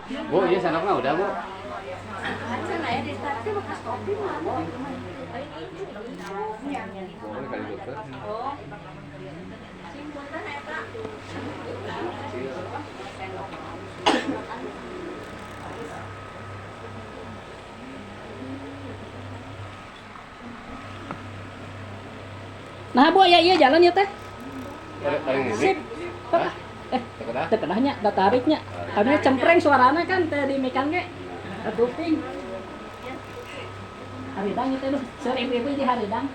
Bu, iya sendoknya udah, Bu. Sana ya di stasiun bekas kopi mah. Boleh kali dokter. Oh. Simpuntan eta. Nah, Bu, ya iya jalan ya teh. Paling ini. Sip. Hah? Kedah. Teu kedahnya, da tariknya. Karena cempreng suarana kan teh di mikan ge. Kuping. Haridang itu tuh, sering ibu di haridang.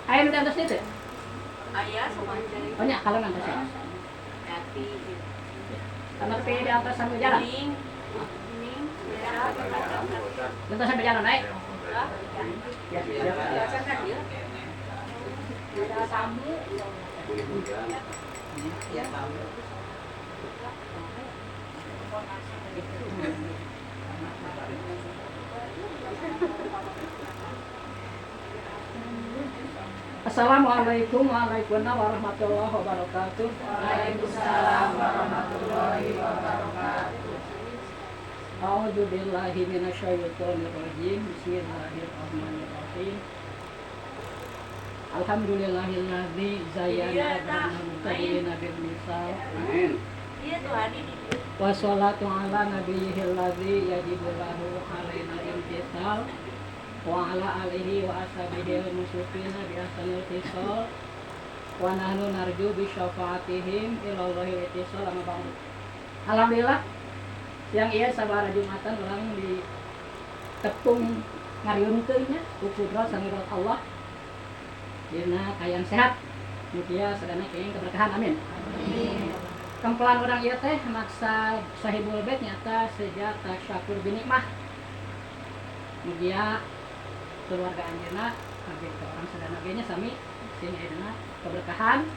Ayam di atas itu? Ayah sama dari Banyak kalau nanti sih. Jati. Karena pilih di atas sambil jalan. Kuning. Kuning. Ya. Lantas sambil jalan naik. Ya, ya. Biasa kan dia. Ada tamu. Ya. Assalamualaikum warahmatullahi wabarakatuh. Waalaikumsalam warahmatullahi wabarakatuh. A'udzu billahi minasyaitonir rajim. Bismillahirrahmanirrahim. Alhamdulillahilladzi zayyana al-mursalina bil misal. Amin. Iya tuh Adi. Wassalatu ala nabiyyil ladzi yajibu lahu alaina imtisal. Wa ala alihi wa ashabihi al-muslimina bi ahsanil tisal. Wa nahnu narju bi syafaatihim ila Allahil ittisal amma ba'du. Alhamdulillah yang iya sabara Jumatan orang di tepung ngariunkeun nya ku kudrat sangirat Allah. Dina kayang sehat. Mugia sadana kayang keberkahan amin. Amin. Kempelan orang ieu teh maksa sahibul bait nyata sejak tasyakur binikmah. Mugia keluarga anjeunna kabeh ke orang sadana ge nya sami sing ayeuna keberkahan,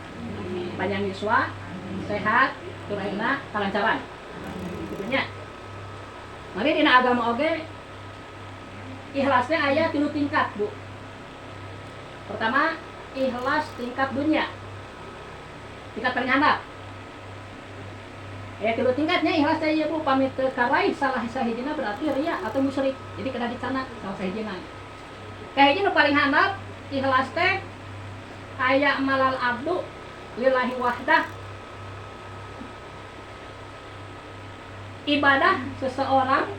panjang yuswa, sehat, tur ayeuna kalancaran. Kitu nya. Mari dina agama oge ikhlasnya aya 3 tingkat, Bu. Pertama, ikhlas tingkat dunia. Tingkat paling handap. Kedua tingkatnya ikhlas teh ieu Bu pamit teu karai salah sahijina berarti riya atau musyrik. Jadi kena dicana salah sahijina. Kahiji nu paling handap ikhlas teh aya malal abdu lillahi wahdah. Ibadah seseorang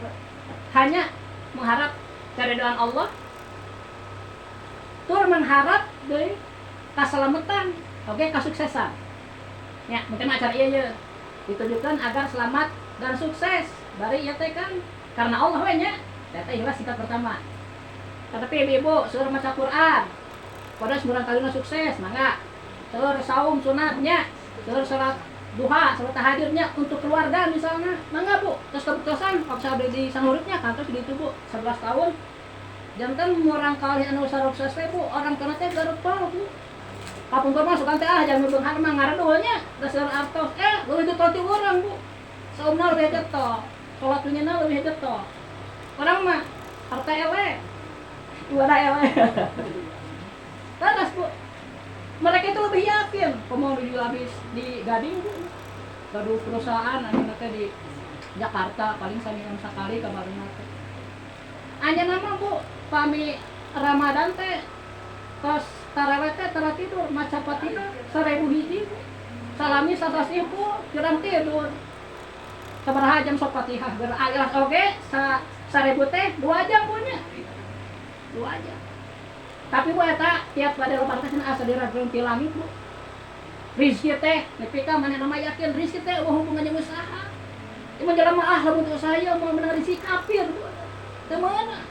hanya mengharap keridhaan Allah, tur mengharap dari keselamatan, oke, kesuksesan. Ya, mungkin acara ieu ditujukan agar selamat dan sukses. Bari ieu teh kan karena Allah we nya. Eta ikhlas tingkat pertama. Tetapi ibu-ibu suruh maca Quran. Pada semurang kalina sukses, mangga. Tur saum sunatnya, tur salat duha, salat tahajudnya untuk keluarga misalnya. Mangga Bu, terus keputusan paksa di sanurutnya kan terus di tubuh 11 tahun. Jantan murang kali anu sukses teh Bu, orang kana teh garuk pal Bu. Kapung keur masuk teh jangan beung harma ngaradulnya, dasar artos. Leuwih ditoti urang Bu. Saumna leuwih geto, salat dunyana leuwih geto. Orang mah harta eleh. Dua eleh. Terus Bu, mereka itu lebih yakin mau dijual habis di Gading Bu. Gaduh perusahaan anu teh di Jakarta paling saminggu sakali kabarna teh. Anya nama Bu, pami Ramadan teh tos tarawih teh tara tidur maca Fatihah 1000 hiji. Salami 100.000 kurang tidur. Sabaraha jam sok Fatihah geus oge 1000 teh 2 jam punya. 2 jam. Tapi Bu eta tiap pada lebar teh asa dirageun ti langit Bu. Rizki teh nepi ka maneh nama yakin rizki teh hubungan jeung usaha. Ieu jelema lamun teu usaha ieu mau bener rizki kafir Bu. Teu meunang.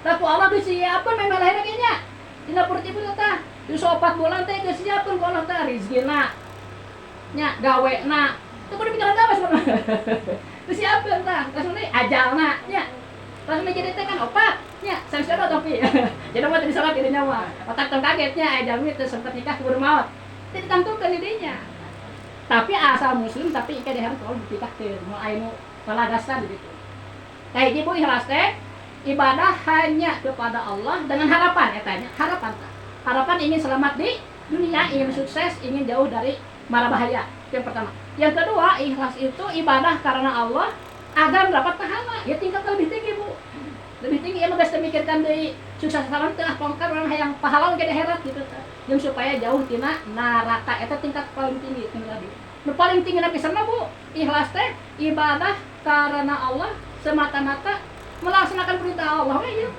Tapi Allah geus siapkeun memang lahir ge nya. Dina pertipu teh di 4 bulan teh geus siapkeun ku Allah teh rizkina. Nya gawena. Teu kudu pikiran gawe sebenarnya. Geus siapkeun tah, kasune ajalna nya. Rasanya jadi teh kan opat nya, saya tapi. Jadi mah tadi salah dirinya mah. Otak tong kagetnya ajal teh sempat nikah keburu maut. Teh ditantukeun didinya. Tapi asal muslim tapi ika diharap kalau dipikahkeun, mau anu paladasan gitu. Kayak ibu ikhlas teh ibadah hanya kepada Allah dengan harapan etanya, harapan ingin selamat di dunia, ingin sukses, ingin jauh dari mara bahaya. yang pertama. Yang kedua, ikhlas itu ibadah karena Allah agar mendapat pahala. Ya tingkat lebih tinggi, Bu. Lebih tinggi ya mah mikirkan deui sukses salam teh pangkat orang yang pahala ge akhirat gitu. Yang supaya jauh tina neraka eta tingkat paling tinggi tadi. Nu paling tinggi pisan mah Bu, ikhlas teh ibadah karena Allah semata-mata melaksanakan perintah Allah we ieu.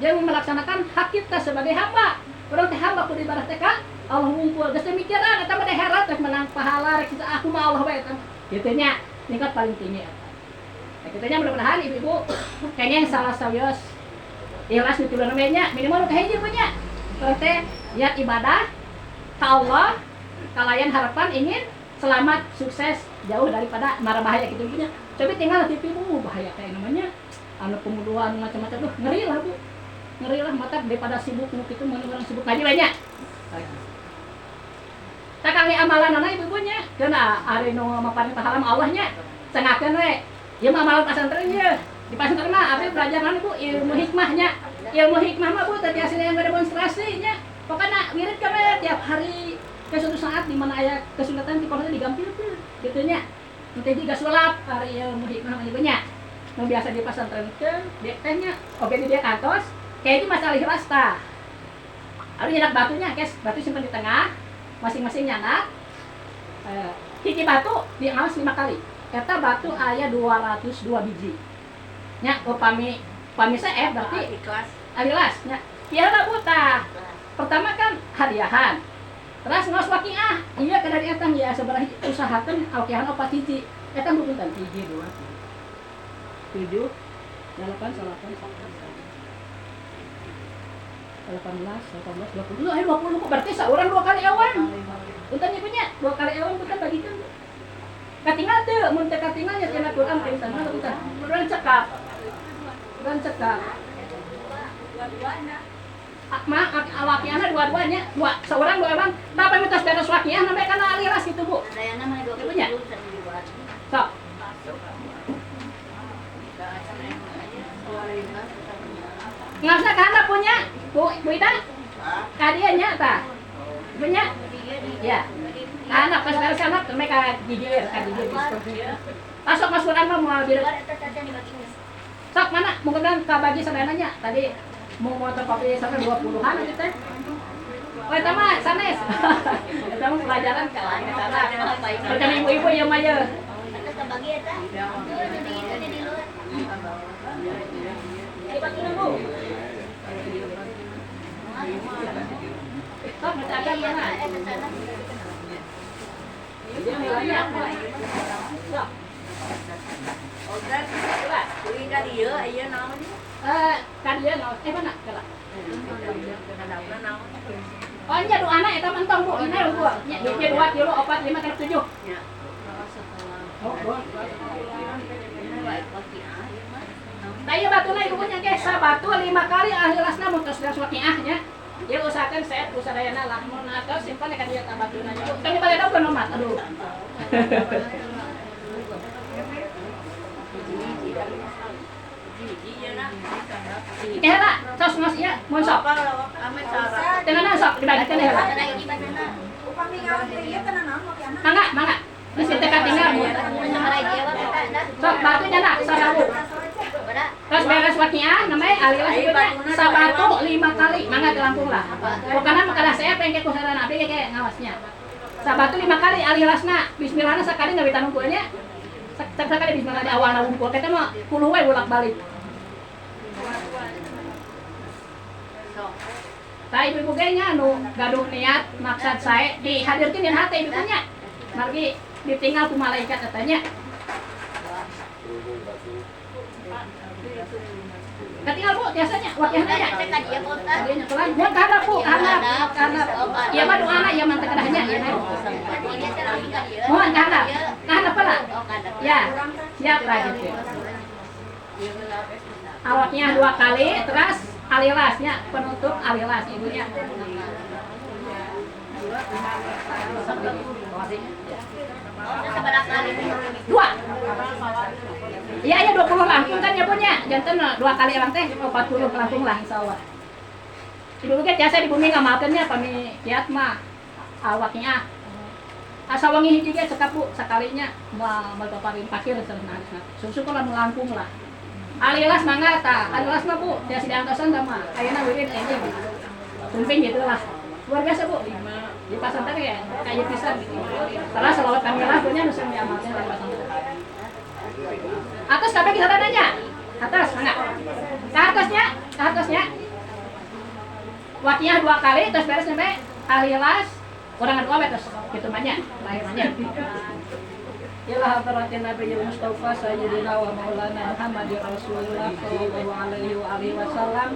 Jangan melaksanakan hak kita sebagai hamba. Orang teh hamba kudu ibadah teh ka Allah ngumpul geus teh mikiran eta mah akhirat rek menang pahala rek aku mah Allah we eta. Kitu nya tingkat paling tinggi eta. Nah, kitu nya mudah-mudahan ibu-ibu kayaknya yang salah sawios ikhlas di tulang nya minimal kahiji punya. Terus teh ya ibadah ka Allah kalayan harapan ingin selamat sukses jauh daripada mara bahaya gitu punya. Coba tinggal TV Bu bahaya kayak namanya anu pembunuhan macam-macam tuh ngeri lah Bu. Ngeri lah mata daripada sibuk nu kitu mun orang sibuk ngaji banyak. Tak kami amalan anak ibu-ibunya kena ari nu maparin pahala Allah nya cengakeun we. Ieu mah amalan pasantren ye. Di pasantren mah abi belajar naon Bu ilmu hikmahnya. Ilmu hikmah mah Bu tadi hasilnya yang demonstrasinya. Pokoknya wirid ka tiap hari ke suatu saat di mana aya kesulitan di pokoknya digampilkeun kitu nya. Nanti juga sulap hari ilmu hikmah mah ibunya. Nu biasa di pasantren teh dia tehnya oge di dia kantos kayak ini masalah ikhlas tah. Harus nyenak batunya, guys. Batu simpan di tengah, masing-masing nyanak. Hiji batu diawas 5 kali. Kata batu aya 202 biji. Nya upami sae berarti ikhlas nya. Kieu lah buta. Pertama kan hadiahan. Terus ngaos waqiah. Iya kada di eta ya sabaraha usahakeun alkihan opat hiji. Eta punten 1 2 3 7 8 18, 20. Ayo 20 kok berarti saurang 2 kali awan. Punten ibunya 2 kali awan punten bagikeun. Katingal teu mun teu katingal nya tina Quran punten mah punten. Urang cekap. Mak waqiahna dua-duanya, saurang 2 abang. Tapi mitos beres waqiah namanya kana aliras gitu Bu. Dayana mah 20 ibunya. Sok. Ngasna kana punya Bu Ida? Kadianya ta? Punya? Ya. Anak pas beres anak mereka gigir ka gigir. Masuk masukan mah moal bir. Sok mana? Mungkin ka bagi sadananya tadi mau motor kopi sampai 20-an gitu teh. Oh eta mah sanes. Eta mah pelajaran ka lain eta mah. Bukan ibu-ibu yang mah ye. Eta kabagi eta. Di luar. Dibagi Bu. Sok mencatat mana? Dia nilainya apa? Sok. Ogat, kuwi ka dieu aya naon? Kan dia naon? Mana? Kala. Kadang-kadang naon? Oh nya doana eta mentong Bu, ini Bu. Nya 2 kilo 4 5 7. Ya. Oh, Waqiah ieu mah. Taya batuna ibunya ge sabatu 5 kali akhirasna mun tos beres waqiahnya. Dia usahakan sehat usadayana lah mun atau simpan ka dia tabatuna. Kami balik dong kan Mat. Aduh. Hela, tos ngos ieu mun sok. Tenana sok dibagikan hela. Upami ngawan teh ieu kana naon waqiahna? Mangga. Geus teh katinggal. Sok batunya nak 1000. Terus beres waqiah namanya alilas ibunya sabatu 5 kali. Mangga di Lampung lah. Pokoknya makada saya pengen ku sarana abi kayak ngawasnya. Sabatu 5 kali alilasna. Bismillahna sakali enggak bisa numpulnya. Sakali bismillah di awalna ngumpul. Kita mah puluh we bolak-balik. Tah ibu-ibu ge nya anu gaduh niat maksud sae dihadirkeun dina hate ibunya. Margi ditinggal ku malaikat katanya. Ketinggal Bu biasanya waqiahna nya. Mun kada Bu, karena ieu mah doana ieu mah teh kadahnya ieu mah. Mohon kada pala. Ya, siap lah gitu. Awaknya 2 kali terus alilasnya penutup alilas ibunya. Dua. Iya ya 20 langsung kan ya punya. Janten 2 kali orang teh 40 langsung lah insyaallah. Ibu ge biasa di bumi ngamalkeunnya pami kiat mah awaknya. asa wangi hiji ge sekapu sakalinya mal paparin pakir sareng hadisna. Susu kala melangkung lah. Alilas mangga ta, alilas mah Bu, tia si diantosan mah. Ayeuna wiwin enjing. Sumping gitu lah. Luar biasa Bu. Di pasantren ya kayu pisan gitu. Salah selawat kami lah punya nu sing diamalkeun di pasantren. Atas kabeh kisah nanya. Atas mangga. Ke atasnya. Waktunya 2 kali terus beres sampai alilas. Orang adu apa terus gitu banyak lainnya. Ya hadratin Nabi Mustafa sayyidina wa maulana Muhammadir Rasulullah sallallahu alaihi wa alihi wasallam.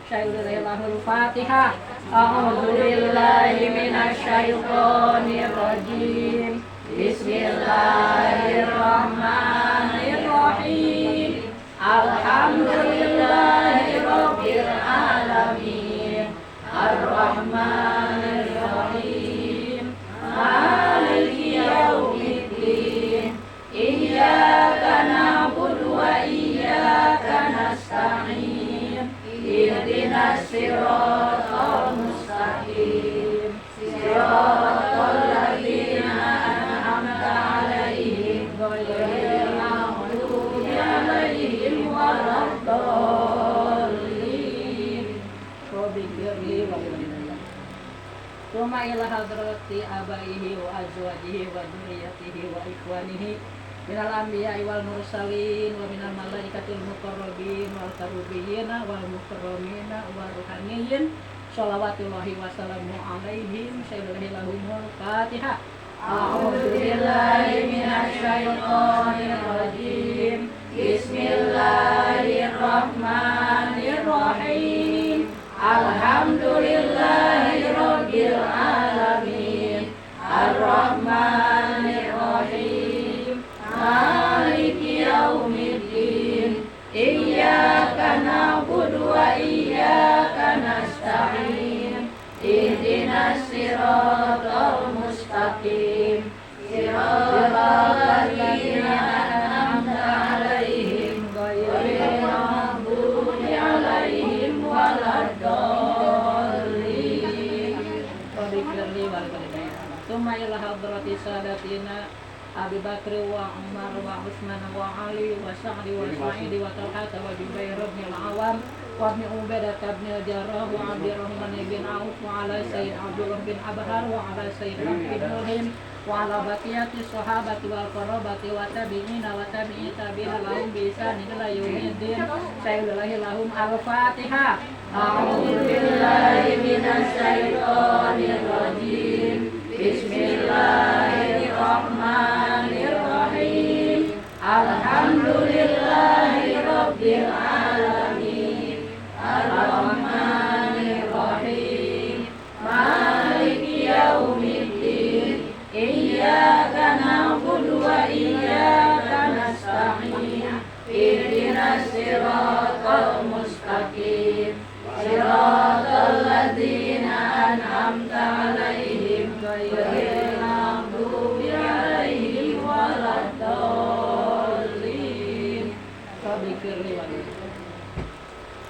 Syai'ul Fatihah. A'udzu billahi minasy syaithanir rajim. Bismillahirrahmanirrahim. Alhamdulillahirabbil alamin. Ar-Rahmanir Rahim. Maliki yaumiddin. Iyyaka na'budu wa iyyaka nasta'in. Ihdinas siratal mustaqim. Siratal ladzina an'amta 'alaihim ghairil maghdubi 'alaihim waladdallin. Tuma ila hadrati abaihi wa azwajihi wa dzurriyyatihi wa ikhwanihi minal anbiya'i wal mursalin wa minal malaikatil muqarrabin wal karubiyyin wal mukarramina wa ruhaniyyin shalawatullahi wa salamu alaihim sayyidil lahumul Fatihah. A'udzu billahi minasy syaithanir rajim. Bismillahirrahmanirrahim. Alhamdulillahirabbil alamin. Ar-Rahmanir Rahim. Maliki yaumiddin. Iyyaka na'budu wa iyyaka nasta'in. Ihdinas siratal mustaqim. Siratal ladzina an'amta 'alaihim ghairil maghdubi 'alaihim waladdallin. Qadikirli wal qadidayah. Tsumma ila hadrati sadatina Abi Bakr wa Umar wa Utsman wa Ali wa Sa'd wa Sa'id wa Talha wa Jubair bin al-Awwam wa Ibn Ubaidah bin al-Jarrah wa Abdurrahman bin Auf wa ala Sayyid Abdullah bin Abhar wa ala Sayyid bin Nurhim wa ala baqiyati sahabati wal qarabati wa tabi'ina wa tabi'i tabi'ina lahum bi ihsan ila yaumiddin. Sayyidulahi lahum al-Fatihah. A'udzu billahi minasy syaithanir rajim. Bismillahirrahmanirrahim. Alhamdulillahirabbil alamin. Ar-Rahmanir Rahim. Maliki yaumiddin. Iyyaka na'budu wa iyyaka nasta'in. Ihdinas siratal mustaqim. Siratal ladzina an'amta 'alaihim ghairil maghdubi 'alaihim waladdallin. Sabikirli wa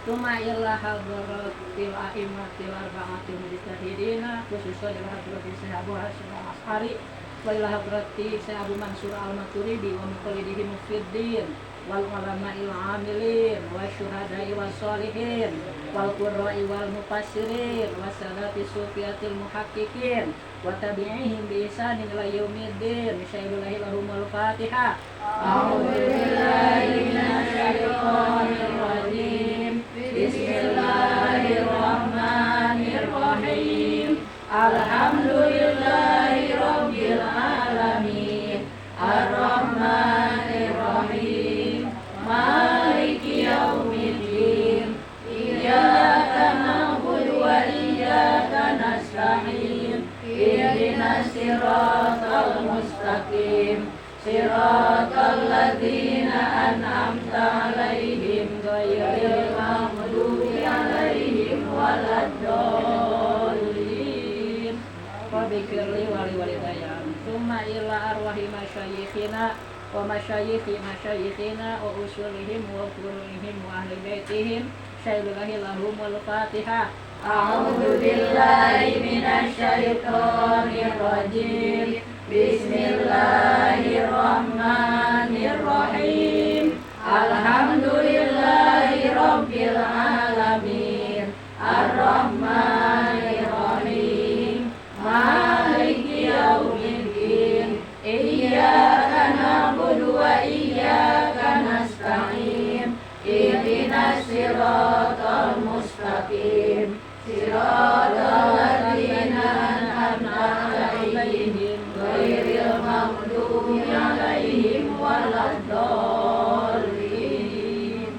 Tuma illa hadratil a'immatil arba'atil mujtahidina khususan ila hadrati Syekh Abu Hasyim al-Ash'ari wa ila hadrati Syekh Abu Mansur al-Maturidi wa muqallidihim fiddin wal ulama'il 'amilin wa syuhada'i was sholihin wal qurra'i wal mufassirin wa salati sufiyatil muhaqqiqin wa tabi'ihim bi ihsan ila yaumiddin. Syai'ulahi lahumul Fatihah. A'udzu billahi minasy syaithanir rajim. Bismillahirrahmanirrahim. Alhamdulillahirabbil alamin. Ar-Rahmanir Rahim. Maliki yaumiddin. Iyyaka na'budu wa iyyaka nasta'in. Ihdinas siratal mustaqim. Siratal ladzina an'amta 'alaihim ghairil maghdubi 'alaihim waladdallin. Fabikirli walidayya. Tsumma ila arwahi masyayikhina wa masyayikhi masyayikhina wa usulihim wa furu'ihim wa ahli baitihim. Syai'ulahi lahumul Fatihah. A'udzu billahi minasy syaithanir rajim. Bismillahirrahmanirrahim. Alhamdulillahi rabbil alamin. Ar-Rahmanir-Rahim. Maliki yaumiddin. Iyyaka na'budu wa iyyaka nasta'in. Ihdinas siratal mustaqim. Siratal ladzina an'amta 'alaihim ghairil maghdubi 'alaihim waladdallin.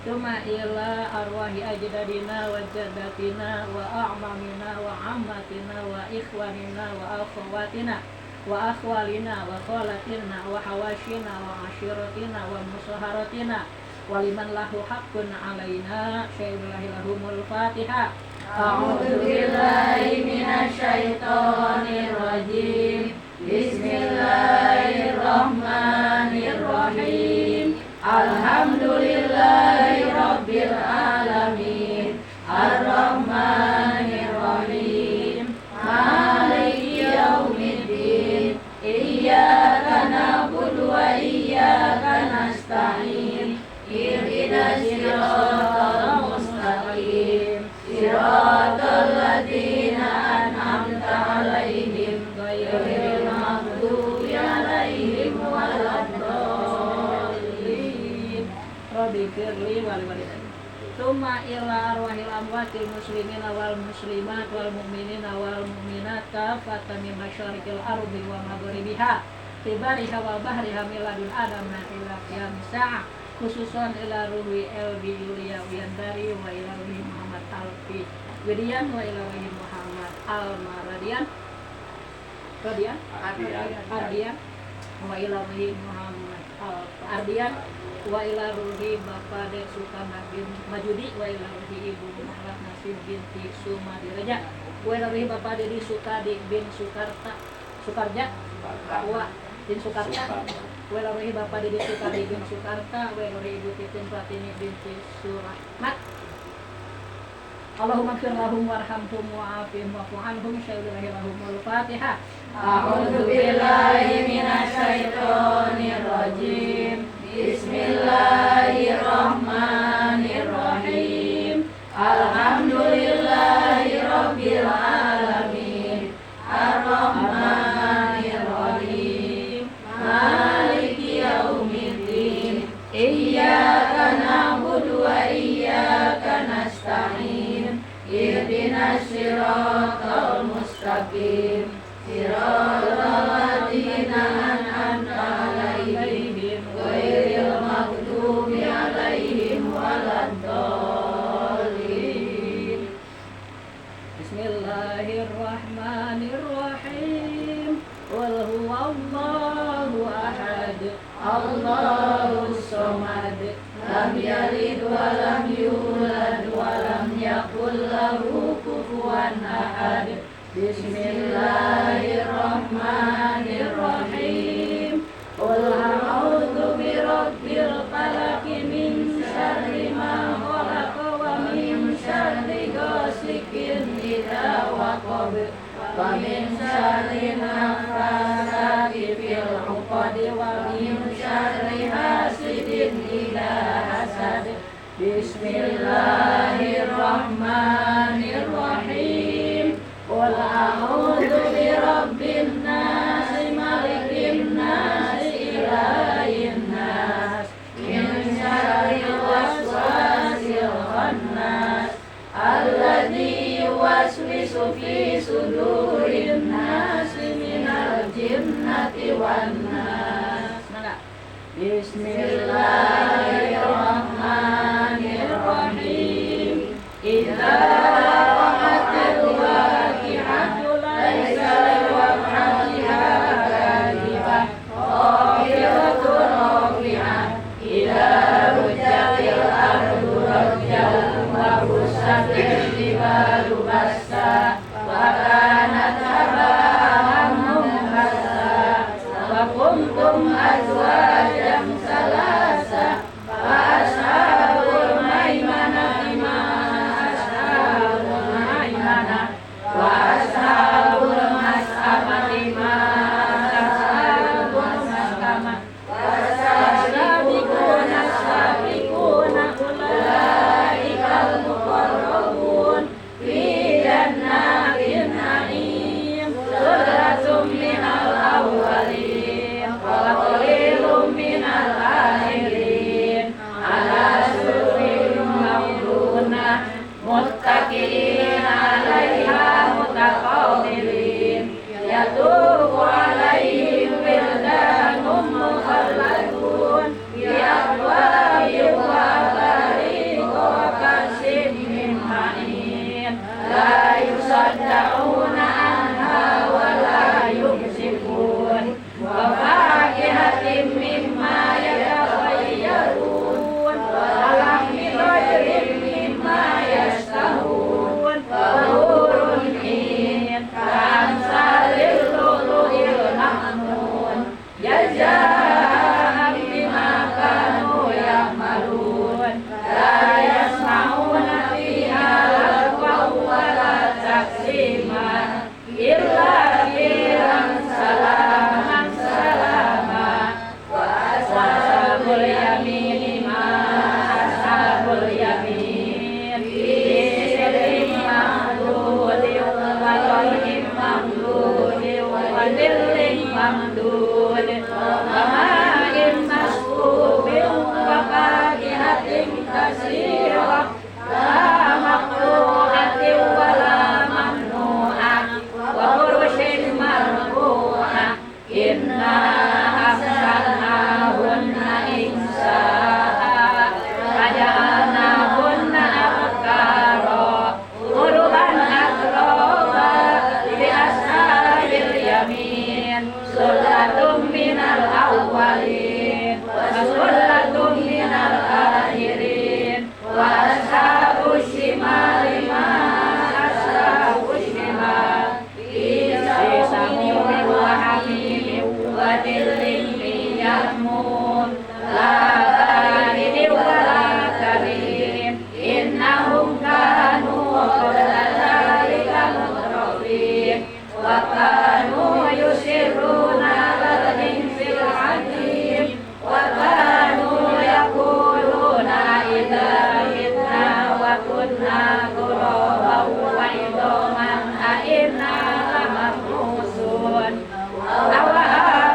Tsumma ila arwahi ajdadina wa jaddatina wa a'mamina wa ammatina wa ikhwanina wa akhawatina wa akhwalina wa khalatina wa hawashina wa ashiratina wa musaharatina waliman lahu haqqun alaina syai'ullahi lahumul fatihah. A'udzu billahi minasy syaithanir rajim. Bismillahirrahmanirrahim. Alhamdulillahi rabbil alamin. Ar-Rahmanir-Rahim. Maliki yaumiddin. Iyyaka na'budu wa iyyaka nasta'in. Ihdinas siratal mustaqim. Siratal ladzina an'amta 'alaihim ghairil maghdubi 'alaihim waladdallin. Rabbi firli wal walidayya. Tsumma ila arwahil amwatil muslimina wal muslimat wal mu'minina wal mu'minat kafatan min masyariqil ardi wa maghribiha tibariha wa bahriha miladun adam ila qiyamis sa'ah. Khususan ila ruhi Elbi Yulia Wiyandari wa ila ruhi Muhammad Alfi Widian wa ila ruhi Muhammad Almaradian Ardian wa ila ruhi Muhammad Ardian wa ila ruhi Bapak Dek Sukana bin Majudi wa ila ruhi Ibu Muhammad Nasib binti Sumadireja wa ila ruhi Bapak Dedi Sukadi bin Sukarja bin Sukarta Welahi Bapak Didi Sukadi bin Sukarta Welahi Ibu Titin Pratini binti Surahmat. Allahumma gfir lahum warhamhum wa'afihim wa'fu anhum syai'ullahi lahumul fatihah. A'udzu billahi minasy syaithanir rajim. Bismillahirrahmanirrahim. Alhamdulillahi rabbil alamin. Ar-Rahmanir-Rahim. Maliki yaumiddin. Iyyaka na'budu wa iyyaka nasta'in. Ihdinas siratal mustaqim. Siratal ladzina an'amta 'alaihim ghairil maghdubi 'alaihim waladdallin. Bismillahirrahmanirrahim. Qul huwallahu ahad. Allahus samad. Lam yalid wa lam yulad wa lam yakul lahu kufuwan ahad. Bismillahirrahmanirrahim. Qul a'udzu birabbil falaq min syarri ma khalaq wa min syarri ghasikin idza waqab wa min syarri nafasati fil 'uqad wa min syarri hasidin idza hasad. Bismillahirrahmanirrahim. Qul a'udzu birabbin nas, malikin nas, ilahin nas, min syarril waswasil khannas, alladzi yuwaswisu fi sudurin nas, minal jinnati wan nas. Bismillahirrahmanirrahim. Idza waqa'atil waqi'atu laisa liwaqa'atiha kadhibah khafidatun rafi'ah. Idza rujjatil ardu rajjan wa bussatil jibalu bassa wa kanat haba'an munbassa wa kuntum azwajan salasa fa ashabul maimanati ma ashabul maimanah wa ashabul mas'amati ma جزاء بما كانوا يعملون لا يسمعون فيها لغوا ولا تأثيما إلا قيلا سلاما سلاما وأصحاب اليمين ما أصحاب اليمين في سدر مخضود وطلح ممدود وظل ممدود وماء مسكوب وفاكهة كثيرة لا مقطوعة ولا ممنوعة وفرش مرفوعة إنا أحسناهن إنشاء فجعلناهن أبكارا عربا أترابا لأصحاب اليمين ثلة من الأولين وثلة من الآخرين وأصحاب الشمال ما أصحاب الشمال في سموم وحميم وظل من يحموم لا بارد ولا كريم إنهم كانوا قبل ذلك مترفين وكانوا يسرون على الحنث العظيم وكانوا يقولون إذا متنا وكنا ترابا وعظاما أإنا لمبعوثون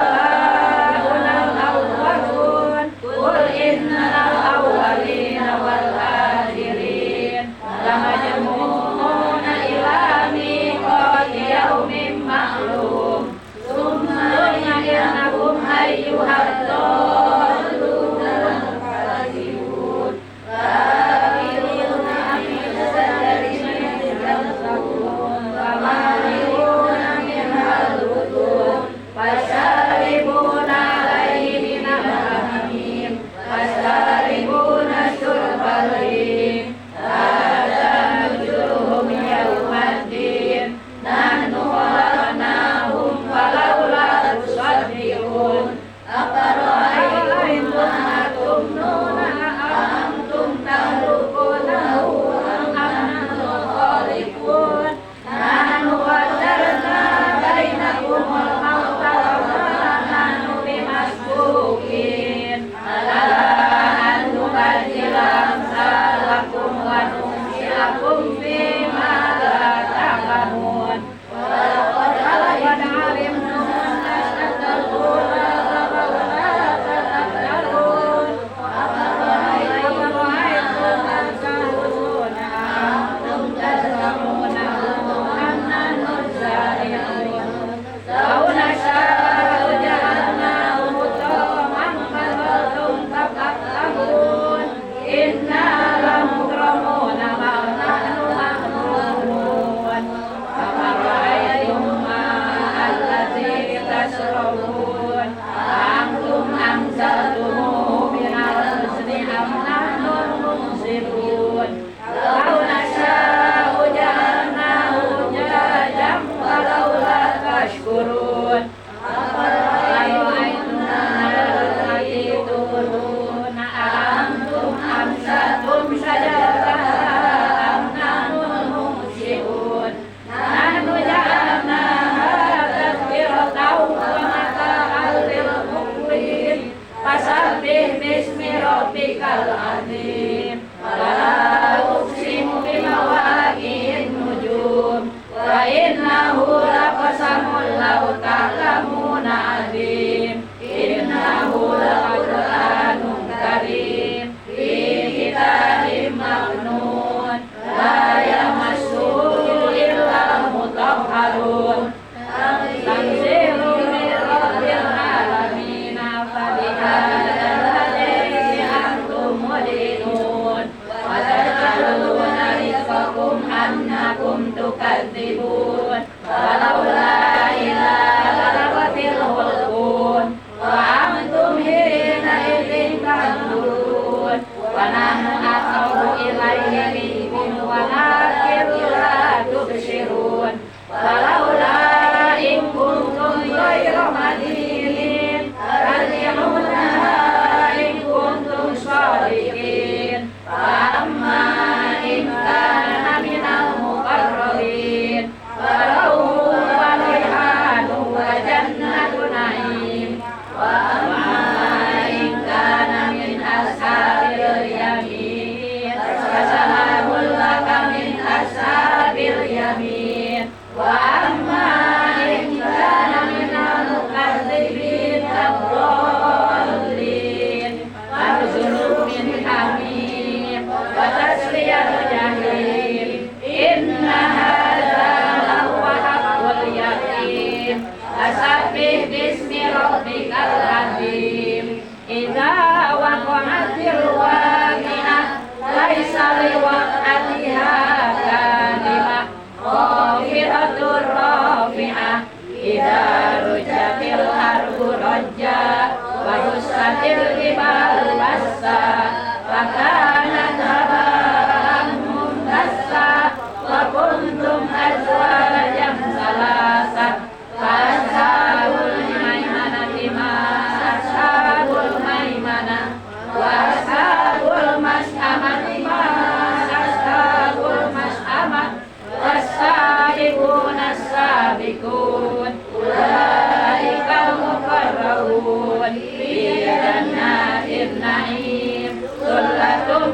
أوآباؤنا الأولون قل إن الأولين والآخرين لمجموعون إلى ميقات يوم معلوم ثم إنكم أيها الضالون الكاذبون آكلون من شجر يمسكون فمالئون منها البطون فشاربون عليه من الحميم فشاربون شرب الهيم هذا نزلهم يوم الدين نحن خلقناهم فلولا تصدقون أفرأيتم ما تمنون أأنتم تخلقونه أم نحن الخالقون نحن قدرنا بينكم الموت وما نحن بمسبوقين على أن نبدل أمثالكم وننشئكم فيما لا تعلمون ولقد علمتم النشأة الأولى فلولا wajibanatil jibalu bassa fakanat haba'an mundassa wa kuntum azwajan salasa fashabul maimanati ma ashabul maimanah wa ashabul mas'amati ma ashabul mas'amah was-sabiquna as-sabiqun ulaikal muqarrabun fi jannatin na'im sullatun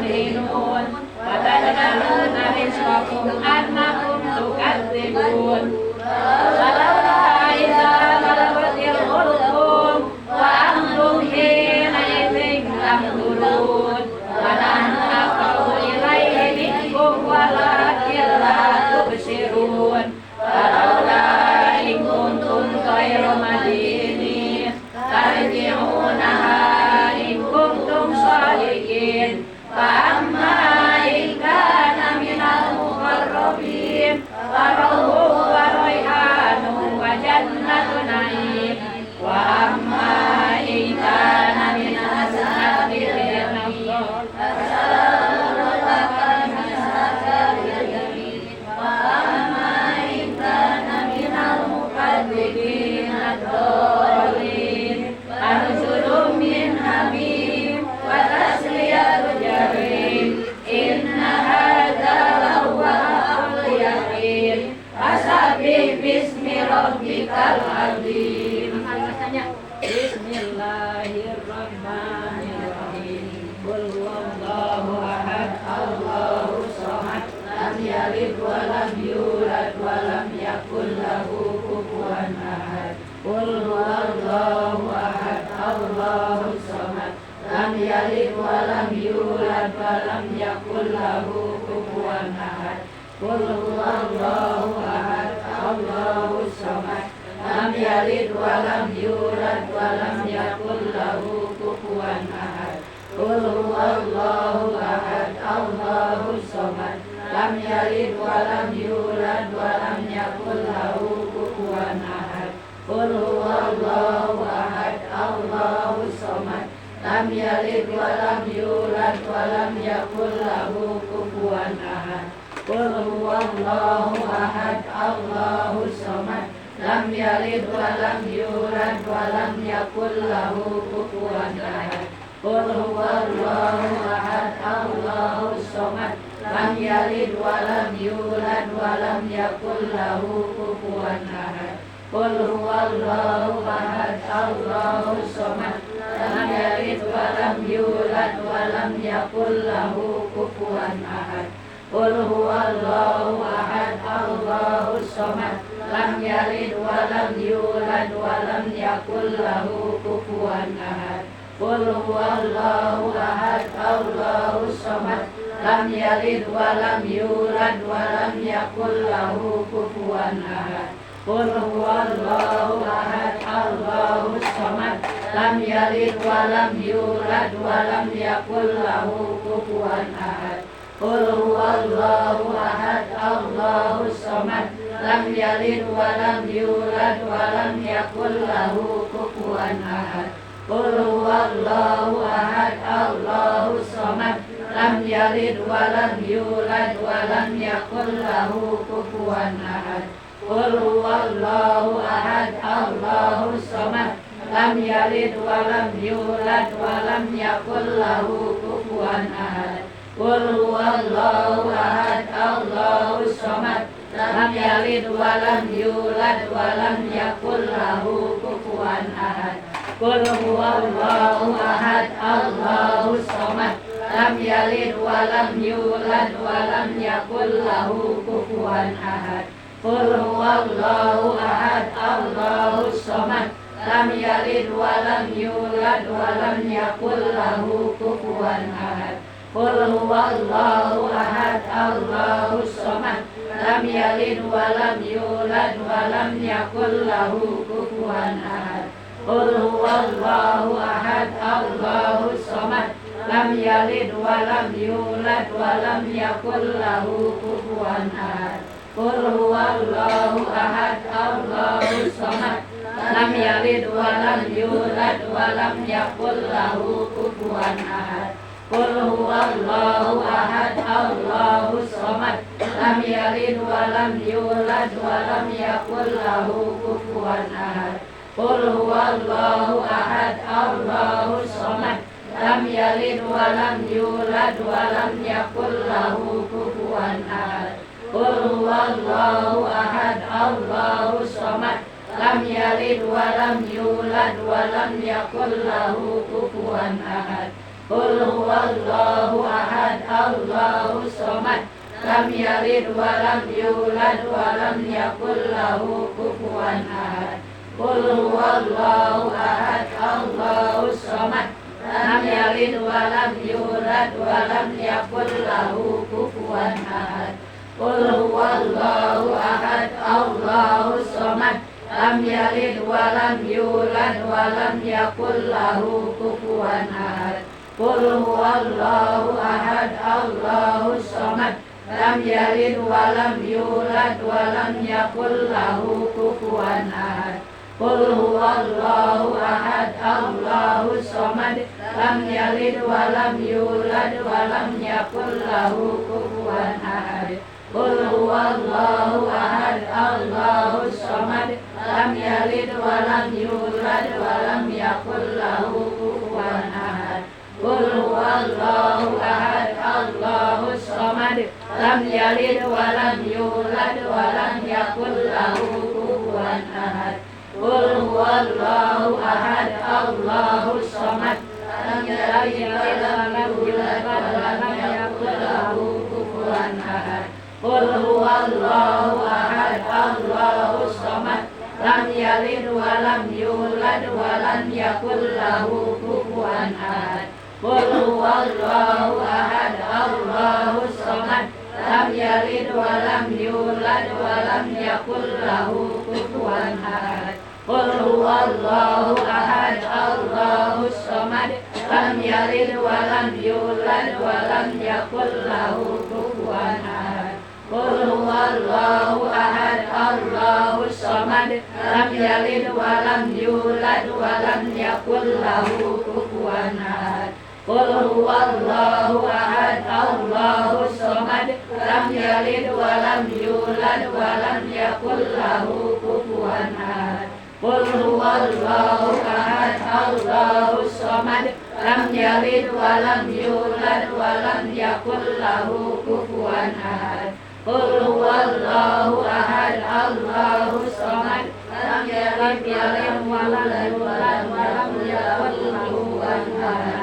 tudhinun wa taj'aluna rizqakum annakum tukadzibun falawla idza balagatil hulqum wa antum hina idzin tamturun wa nahnu aqrabu ilayhi minkum walakin la tubsirun falawla in kuntum ghayra madinin tarji'unaha in kuntum shadiqin fa amma in kana minal muqarrabin farawhun wa rayhanun wa jannatu na'im wa amma in kana minal musafirin Rabbikal azim. Bismillahirrahmanirrahim. Qul huwallahu ahad, Allahus samad, lam yalid wa lam yulad wa lam yakul lahu kufuwan ahad. Qul huwallahu ahad, Allahus samad, lam yalid wa lam yulad wa lam yakul lahu kufuwan ahad. Qul huwallahu ahad, Allahus samad, lam yalid wa lam yulad wa lam yakul lahu kufuwan ahad. Qul huwallahu ahad, Allahus samad, lam yalid wa lam yulad wa lam yakul lahu kufuwan ahad. Qul huwallahu ahad, Allahus samad, lam yalid wa lam yulad wa lam yakul lahu kufuwan ahad. Qul huwallahu ahad, Allahus samad, lam yalid wa lam yulad wa lam yakul lahu kufuwan ahad. Qul huwallahu ahad, Allahus samad, lam yalid wa lam yulad wa lam yakul lahu kufuwan ahad. Qul huwallahu ahad, Allahus samad, lam yalid wa lam yulad wa lam yakul lahu kufuwan ahad. Qul huwallahu ahad, Allahus samad, lam yalid wa lam yulad wa lam yakul lahu kufuwan ahad. Qul huwallahu ahad, Allahus samad, lam yalid wa lam yulad wa lam yakul lahu kufuwan ahad. Qul huwallahu ahad, Allahus samad, lam yalid wa lam yulad wa lam yakul lahu kufuwan ahad. Qul huwallahu ahad, Allahus samad, lam yalid wa lam yulad wa lam yakul lahu kufuwan ahad. Qul huwallahu ahad, Allahus samad, lam yalid wa lam yulad wa lam yakul lahu kufuwan ahad. Qul huwallahu ahad, Allahus samad, lam yalid wa lam yulad wa lam yakul lahu kufuwan ahad. Qul huwallahu ahad, Allahus samad, lam yalid wa lam yulad wa lam yakul lahu kufuwan ahad. Qul huwallahu ahad, Allahus samad, lam yalid wa lam yulad wa lam yakul lahu kufuwan ahad. Qul huwallahu ahad, Allahus samad, lam yalid wa lam yulad wa lam yakul lahu kufuwan ahad. Qul huwallahu ahad, Allahus samad, lam yalid wa lam yulad wa lam yakul lahu kufuwan ahad. Qul huwallahu ahad, Allahus samad, lam yalid wa lam yulad wa lam yakul lahu kufuwan ahad. Qul huwallahu ahad, Allahus samad, lam yalid wa lam yulad wa lam yakul lahu kufuwan ahad. Qul huwallahu ahad, Allahus samad, lam yalid wa lam yulad wa lam yakul lahu kufuwan ahad. Qul huwallahu ahad, Allahus samad, lam yalid wa lam yulad wa lam yakul lahu kufuwan ahad. Qul huwallahu ahad, Allahus samad, lam yalid wa lam yulad wa lam yakul lahu kufuwan ahad. Qul huwallahu ahad, Allahus samad. Lam yalid wa lam yulad wa lam yakul lahu kufuwan ahad. Qul huwallahu ahad, Allahus samad. Lam yalid wa lam yulad wa lam yakul lahu kufuwan ahad. Qul huwallahu ahad, Allahus samad. Lam yalid wa lam yulad wa lam yakul lahu kufuwan ahad. Qul huwallahu ahad, Allahus samad. Lam yalid wa lam yulad wa lam yakul lahu kufuwan ahad. Qul huwallahu ahad, Allahus samad. Lam yalid wa lam yulad wa lam yakul lahu kufuwan ahad. Qul huwallahu ahad, Allahus samad. Lam yalid wa lam yulad wa lam yakul lahu kufuwan ahad. Qul huwallahu ahad, Allahus samad. Lam yalid wa lam yulad wa lam yakul lahu kufuwan ahad. Qul huwallahu ahad, Allahus samad. Lam yalid wa lam yulad wa lam yakul lahu kufuwan ahad. Qul huwallahu ahad, Allahus samad. Lam yalid wa lam yulad wa lam yakul lahu kufuwan ahad. Qul huwallahu ahad, Allahus samad. Lam yalid wa lam yulad wa lam yakul lahu kufuwan ahad. Qul huwallahu ahad, Allahus samad. Lam yalid wa lam yulad wa lam yakul lahu kufuwan ahad. Qul huwallahu ahad, Allahus samad. Lam yalid wa lam yulad wa lam yakul lahu kufuwan ahad. Qul huwallahu ahad, Allahus samad. Lam yalid wa lam yulad wa lam yakul lahu kufuwan ahad. Qul huwallahu ahad, Allahus samad. Lam yalid wa lam yulad wa lam yakul lahu kufuwan ahad. Qul huwallahu ahad, Allahus samad. Lam yalid wa lam yulad wa lam yakul lahu kufuwan ahad.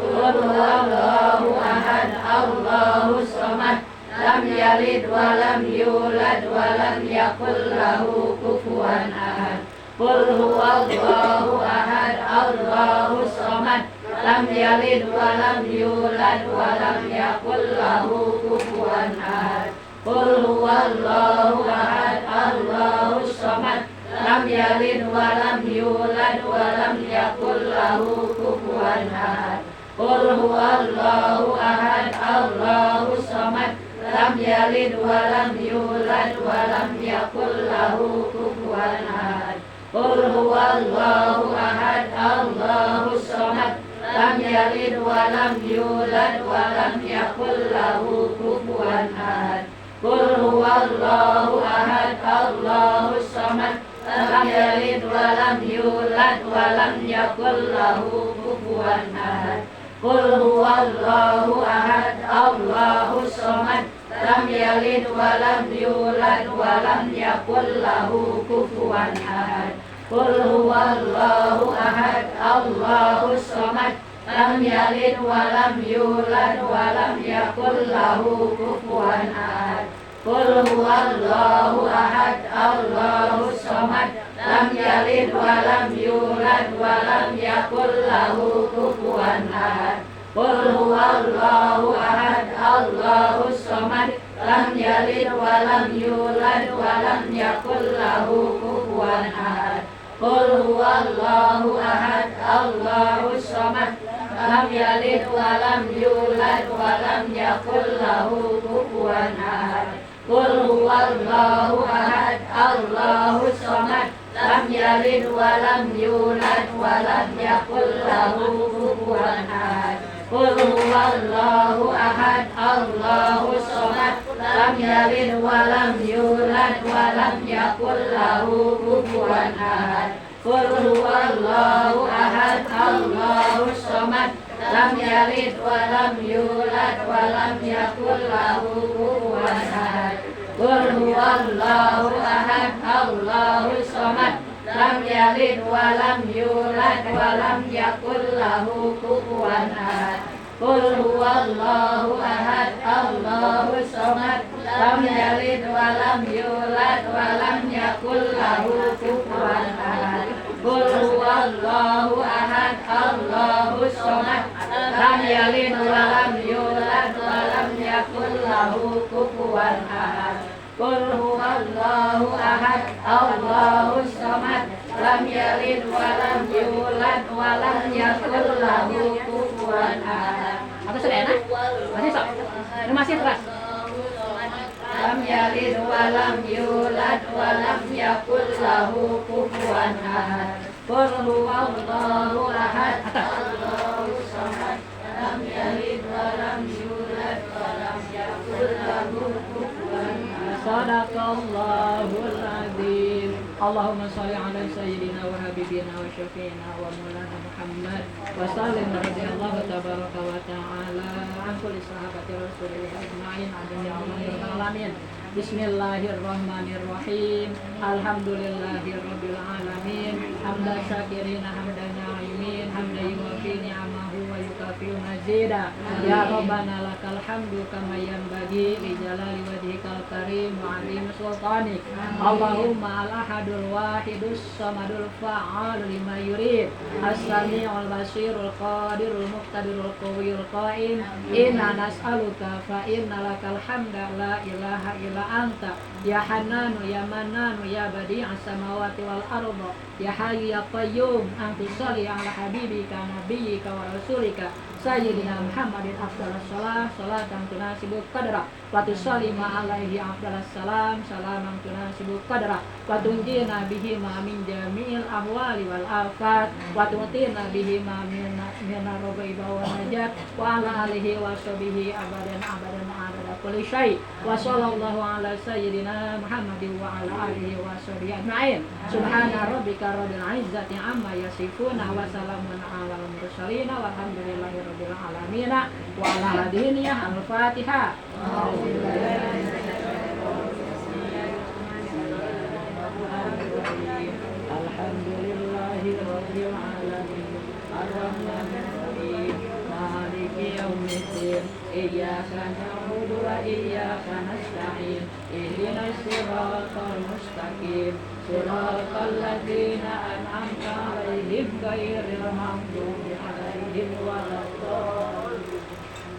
Qul huwallahu ahad, Allahus samad. Lam yalid wa lam yulad wa lam yakul lahu kufuwan ahad. Qul huwallahu ahad, Allahus samad. Lam yalid wa lam yulad wa lam yakul lahu kufuwan ahad. Qul huwallahu ahad, Allahus samad. Lam yalid wa lam yulad wa lam yakul lahu kufuwan ahad. Qul huwallahu ahad, Allahus samad. Lam yalid wa lam yulad wa lam yakul lahu kufuwan ahad. Qul huwallahu ahad, Allahus samad. Lam yalid wa lam yulad wa lam yakul lahu kufuwan ahad. Qul huwallahu ahad, Allahus samad. Lam yalid wa lam yulad wa lam yakul lahu kufuwan ahad. Qul huwallahu ahad, Allahus samad. Lam yalid wa lam yulad wa lam yakul lahu kufuwan ahad. Qul huwallahu ahad, Allahus samad. Lam yalid wa lam yulad wa lam yakul lahu kufuwan ahad. Qul huwallahu ahad, Allahus samad. Lam yalid wa lam yulad wa lam yakul lahu kufuwan ahad. Qul huwallahu ahad, Allahus samad. Lam yalid wa lam yulad wa lam yakul lahu kufuwan ahad. Qul huwallahu ahad, Allahus samad. Lam yalid wa lam yulad wa lam yakul lahu kufuwan ahad. Qul huwallahu ahad, Allahus samad. Lam yalid wa lam yulad wa lam yakul lahu kufuwan ahad. Qul huwallahu ahad, Allahus samad. Lam yalid wa lam yulad wa lam yakul lahu kufuwan ahad. Qul huwallahu ahad, Allahus samad. Lam yalid wa lam yulad wa lam yakul lahu kufuwan ahad. Qul huwallahu ahad, Allahus samad. lam yalid wa lam yulad wa lam yakul lahu kufuwan ahad. Qul huwallahu ahad, Allahus samad, lam yalid wa lam yulad wa lam yakul lahu kufuwan ahad. Qul huwallahu ahad, Allahus samad, lam yalid wa lam yulad wa lam yakul lahu kufuwan ahad. Qul huwallahu ahad, Allahus samad, lam yalid wa lam yulad wa lam yakul lahu kufuwan ahad. Atau sudah enak? Masih sok? Ini masih keras? Lam yalid wa lam yulad wa lam yakul lahu kufuwan ahad. Qul huwallahu ahad, Allahus samad, lam yalid wa lam yulad wa lam yakul lahu kufuwan ahad. Sadaqallahul azim. Allahumma shalli ala sayyidina wa habibina wa syafi'ina wa maulana Muhammad wa sallim radhiyallahu tabaraka wa ta'ala an kulli sahabati rasulillah ajma'in ajma'in alamin. Bismillahirrahmanirrahim. Alhamdulillahirabbil alamin. Hamdan syakirina hamdan na'imin, hamdan yuwafi ni'amahu wa yukafi'u mazida. Ya Rabbana lakal hamdu kama yanbaghi li jalali wajhikal karim wa 'azimi sultanik. Allahumma al-ahadul wahidus samadul fa'al lima yurid. As-sami'ul basirul qadirul muqtadirul qawiyul qa'im. Inna nas'aluka fa inna lakal hamda la ilaha illa anta ya Hananu ya Mananu ya Badi'as samawati wal arda ya Hayyu ya Qayyum anta sholli ala habibika nabiyyika wa rasulika sayyidina Muhammadin afdhalus shalah salatan tunasibu qadra wa tusalli ma alaihi afdhalus salam salaman tunasibu qadra wa tunjina bihi ma min jami'il ahwali wal afat wa tu'tina bihi ma min ar-rubai wa najat wa ala alihi wa sahbihi abadan adada kulli syai wa sallallahu ala sayyidina Muhammadin wa ala alihi wa sahbihi ajma'in. Subhana rabbika rabbil izzati amma yasifuna wa salamun alal mursalin walhamdulillahi rabbil alamin. Wa ala hadiniya al-Fatihah. Alhamdulillahi rabbil alamin. Ar-Rahmanir Rahim. Maliki yaumiddin. Iyyaka na'budu wa iyyaka nasta'in. Ihdinas siratal mustaqim. Siratal ladzina an'amta 'alaihim ghairil maghdubi 'alaihim waladdallin.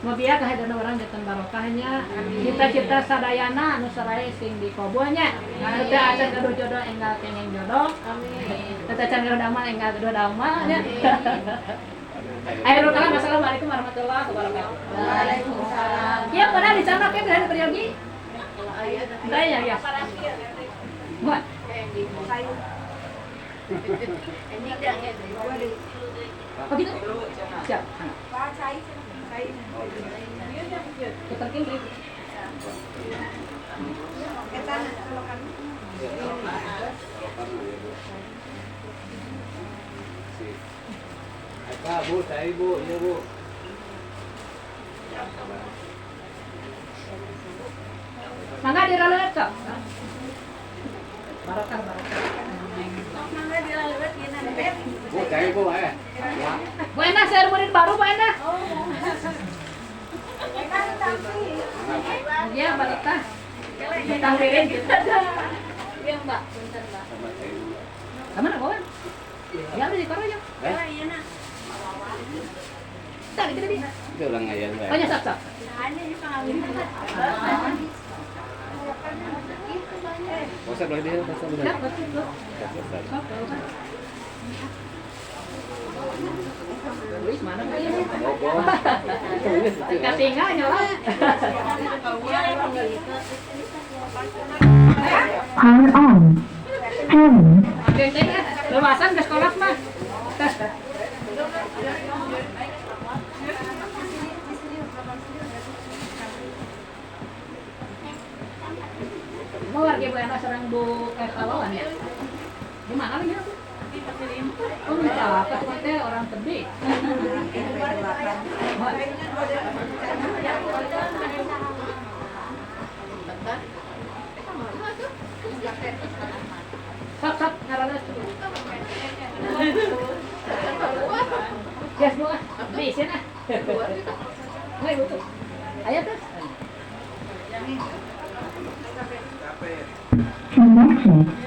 Mugia kahadana orang jatan barokahnya, cita-cita sadayana anu saraya sing dikabulnya. Teu acan gaduh jodoh enggal kenging jodoh. Amin. Teu acan gaduh damal enggal gaduh damal nya. Akhirul kalam, wassalamualaikum warahmatullahi wabarakatuh. Waalaikumsalam. Ya, pernah di sana kan ada pergi? Enggak ya. Buat. Oh gitu? Siap. Keterkin dulu. Apa Bu, saya Bu, iya Bu. Mangga diraleut sok. Barokah. Mangga diraleut gina beb. Bu, saya Bu, ya. Bu Endah, saya murid baru Bu Endah. Iya, barokah. Kita wirin kita. Iya, Mbak. Bentar, Mbak. Sama nak kawan? Ya udah di karo aja. Iya, Nak. Tadi kita di. Itu orang ngayan, Mbak. Oh, nyasap. Hanya di pengawin. Bosan boleh dia, bosan boleh. Siap, betul. Luis mana kayaknya? Ketinggal nyala. Power on. 10, Lewasan ke sekolah mah. Mau warga Bu Enak serang Bu kawalan ya? Di mana lagi aku? Oh, minta apa? Teh orang tebing. Sok ngaranna. Yes, Bu. Bisin ah. Nggak butuh. Ayo tuh. Connected.